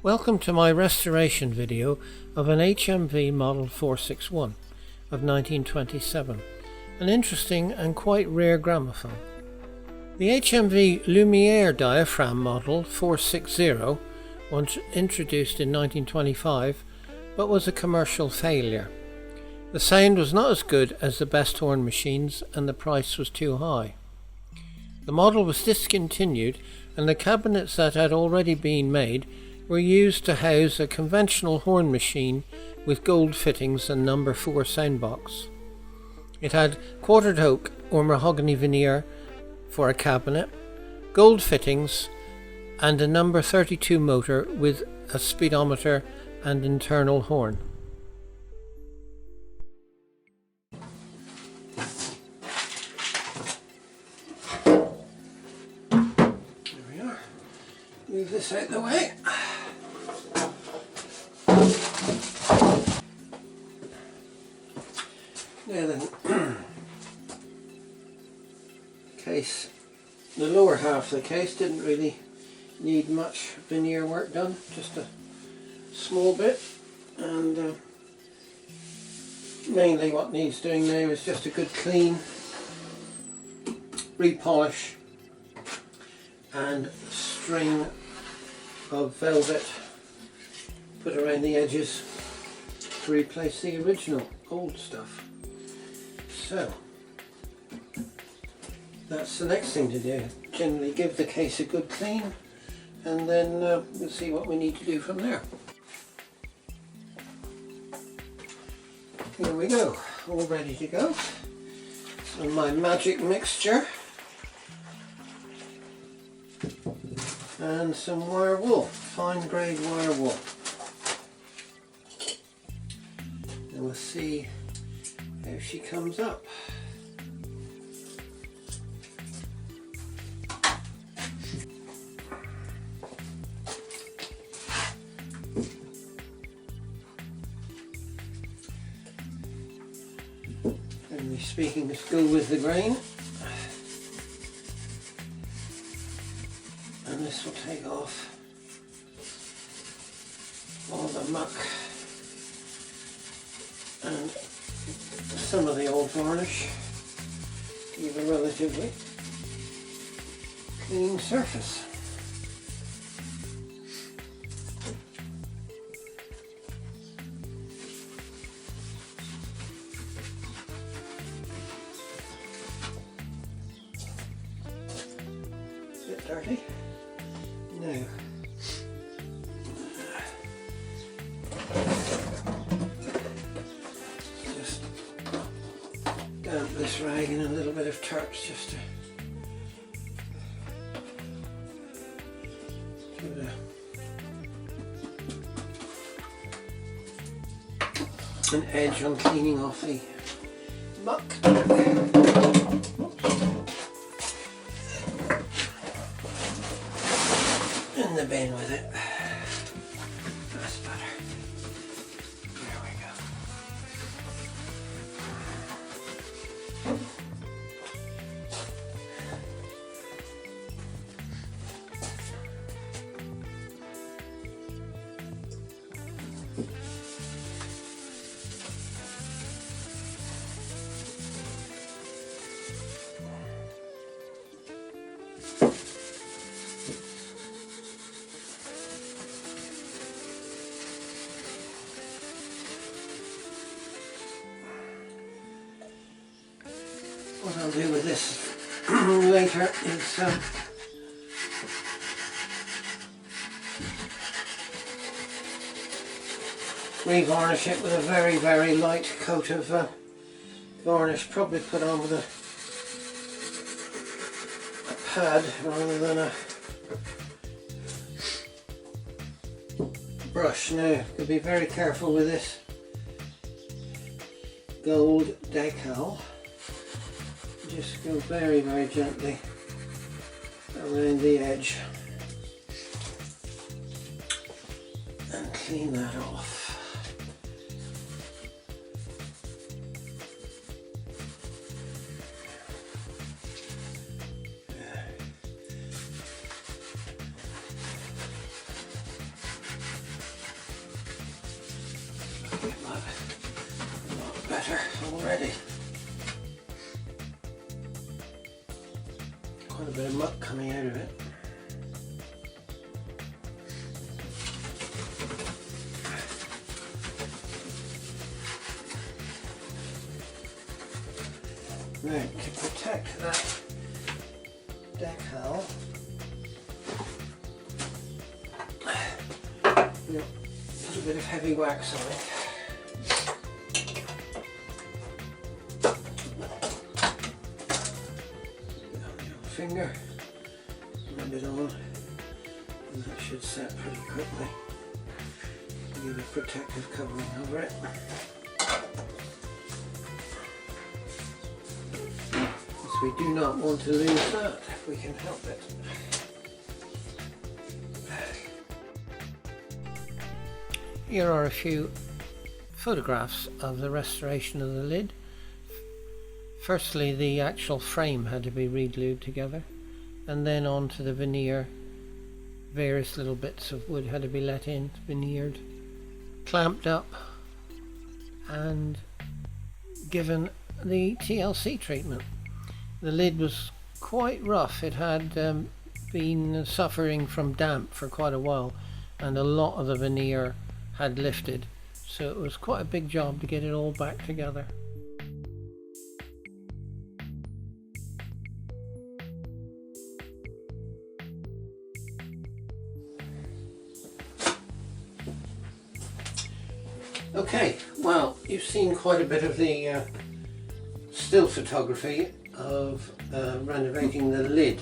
Welcome to my restoration video of an HMV Model 461 of 1927, an interesting and quite rare gramophone. The HMV Lumiere diaphragm Model 460 was introduced in 1925 but was a commercial failure. The sound was not as good as the best horn machines and the price was too high. The model was discontinued and the cabinets that had already been made were used to house a conventional horn machine with gold fittings and number 4 soundbox. It had quartered oak or mahogany veneer for a cabinet, gold fittings and a number 32 motor with a speedometer and internal horn. There we are. Move this out of the way. Now then, case, the lower half of the case didn't really need much veneer work done, just a small bit, and mainly what needs doing now is just a good clean repolish and string of velvet put around the edges to replace the original old stuff. So that's the next thing to do. Generally give the case a good clean and then we'll see what we need to do from there. Here we go, all ready to go. And my magic mixture and some wire wool, fine grade wire wool. And we'll see how she comes up. Generally speaking, let's go with the grain. And this will take off all the muck and some of the old varnish, give a relatively clean surface. A bit dirty. Now, just damp this rag in a little bit of turps just to give it an edge on cleaning off the muck. In the bin with it. That's better. There we go. What I'll do with this later is re-varnish it with a very, very light coat of varnish, probably put on with a pad rather than a brush. Now, you'll be very careful with this gold decal. Just go very, very gently around the edge and clean that off. coming out of it. Now, to protect that decal, we'll put a bit of heavy wax on it. Finger, rub it on, and that should set pretty quickly. Give a protective covering over it. Because we do not want to lose that if we can help it. Here are a few photographs of the restoration of the lid. Firstly, the actual frame had to be re-glued together, and then onto the veneer. Various little bits of wood had to be let in, veneered, clamped up, and given the TLC treatment. The lid was quite rough. It had been suffering from damp for quite a while, and a lot of the veneer had lifted, so it was quite a big job to get it all back together. Okay, well, you've seen quite a bit of the still photography of renovating the lid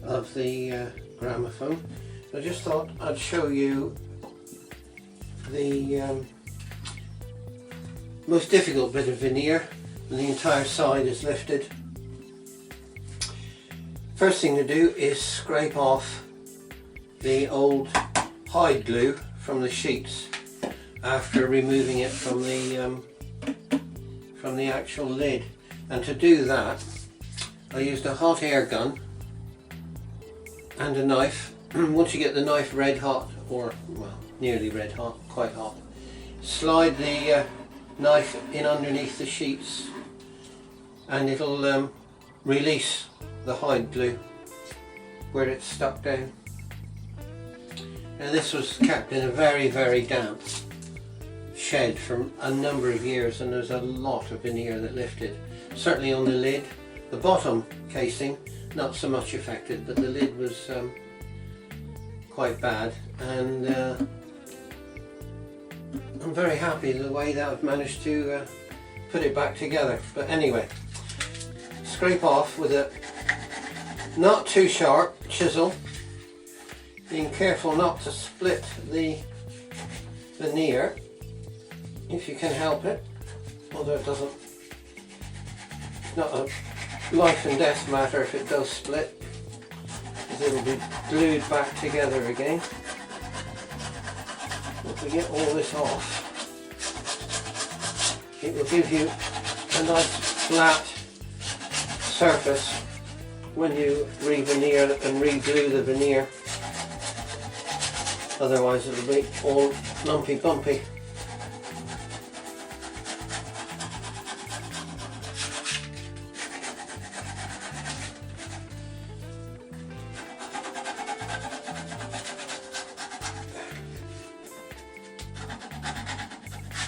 of the gramophone. I just thought I'd show you the most difficult bit of veneer, and the entire side is lifted. First thing to do is scrape off the old hide glue from the sheets after removing it from the actual lid. And to do that, I used a hot air gun and a knife. Once you get the knife red hot, or well, nearly red hot, quite hot, slide the knife in underneath the sheets and it'll release the hide glue where it's stuck down. Now this was kept in a very, very damp shed for a number of years, and there's a lot of veneer that lifted. Certainly on the lid. The bottom casing not so much affected, but the lid was quite bad, and I'm very happy the way that I've managed to put it back together. But anyway, scrape off with a not too sharp chisel, being careful not to split the veneer if you can help it, although it doesn't, it's not a life and death matter if it does split, because it'll be glued back together again. If we get all this off, it will give you a nice flat surface when you re-veneer and re-glue the veneer. Otherwise it'll be all lumpy bumpy.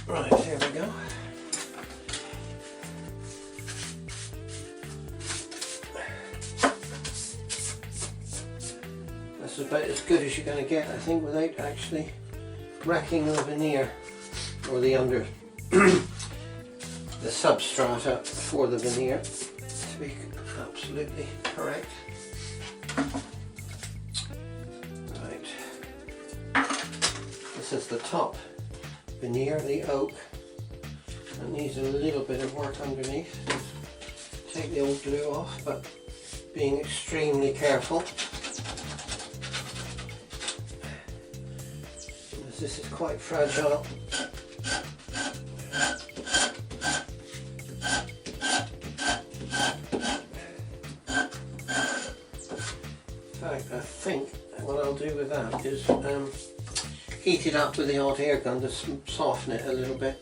Right, here we go. That's about as good as you're going to get, I think, without actually racking the veneer, or the the substrata for the veneer, to be absolutely correct. Right, this is the top veneer, the oak. It needs a little bit of work underneath. Take the old glue off, but being extremely careful, as this is quite fragile. In fact, I think what I'll do with that is heat it up with the hot air gun to soften it a little bit.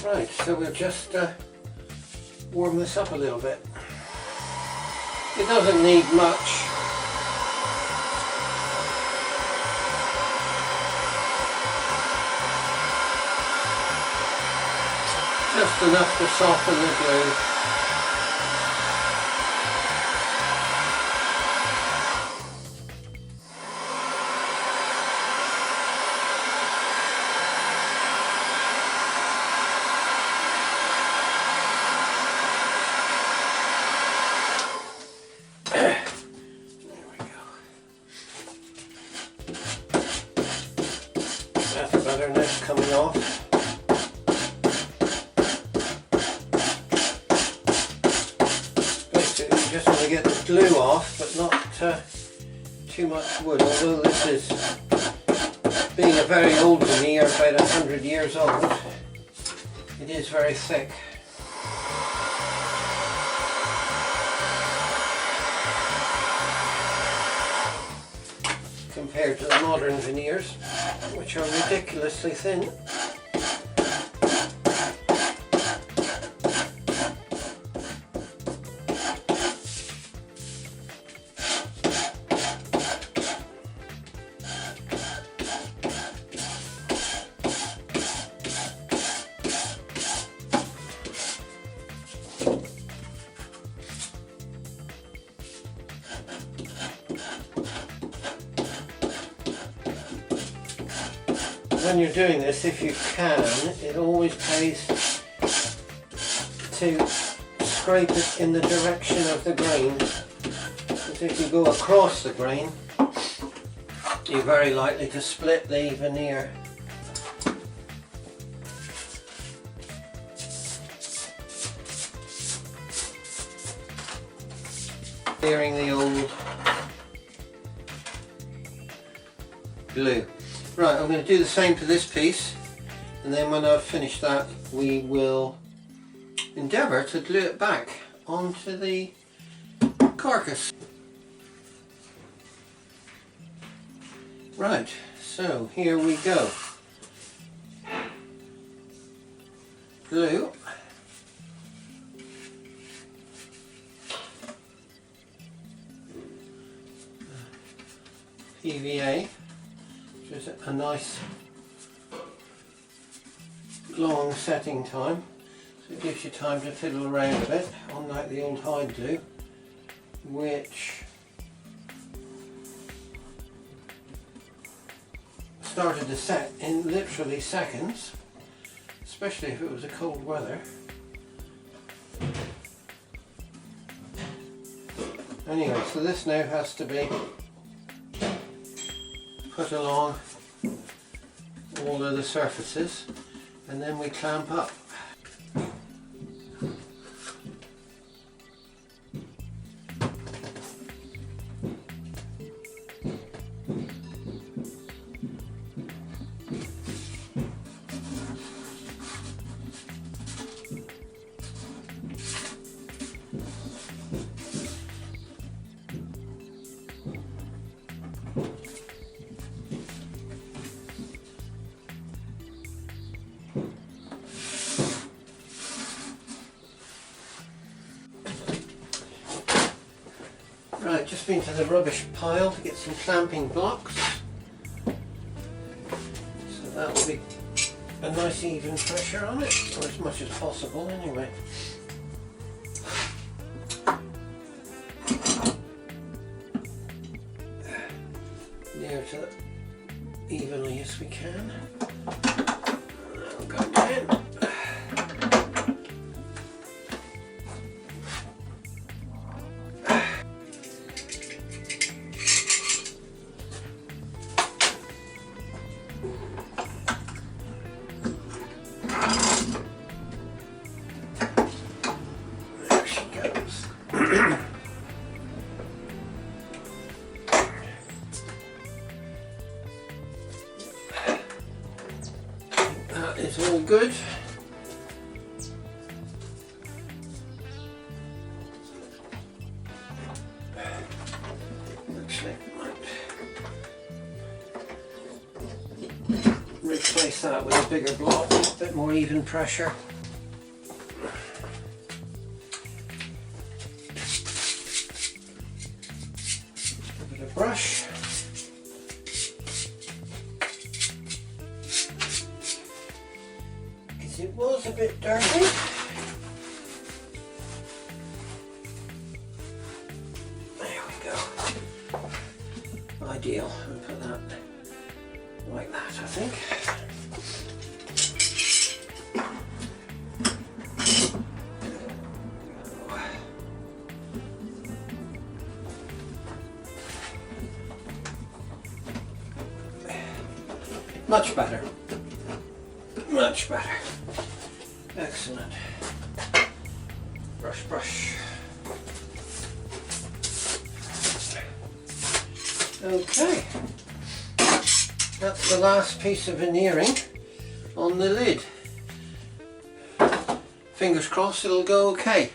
Right, so we'll just warm this up a little bit. It doesn't need much. Just enough to soften the glue. That's better, now it's coming off. Basically, you just want to get the glue off, but not too much wood, although this is, being a very old veneer, about 100 years old, it is very thick. Compared to the modern veneers, which are ridiculously thin. When you're doing this, if you can, it always pays to scrape it in the direction of the grain, because if you go across the grain, you're very likely to split the veneer. Clearing the old glue. Right, I'm going to do the same to this piece, and then when I've finished that we will endeavour to glue it back onto the carcass. Right, so here we go. Glue. PVA. Just a nice long setting time, so it gives you time to fiddle around a bit, unlike the old hide glue, which started to set in literally seconds, especially if it was a cold weather. Anyway, so this now has to be put along all of the surfaces, and then we clamp up. Right, just been to the rubbish pile to get some clamping blocks. So that will be a nice even pressure on it, or as much as possible anyway. Near to it evenly as we can. That'll go down. That is all good. Actually, I might replace that with a bigger block, a bit more even pressure. brush. Because it was a bit dirty. There we go. Ideal. I'll put that like that, I think. Much better. Much better. Excellent. Brush, brush. Okay. That's the last piece of veneering on the lid. Fingers crossed it'll go okay.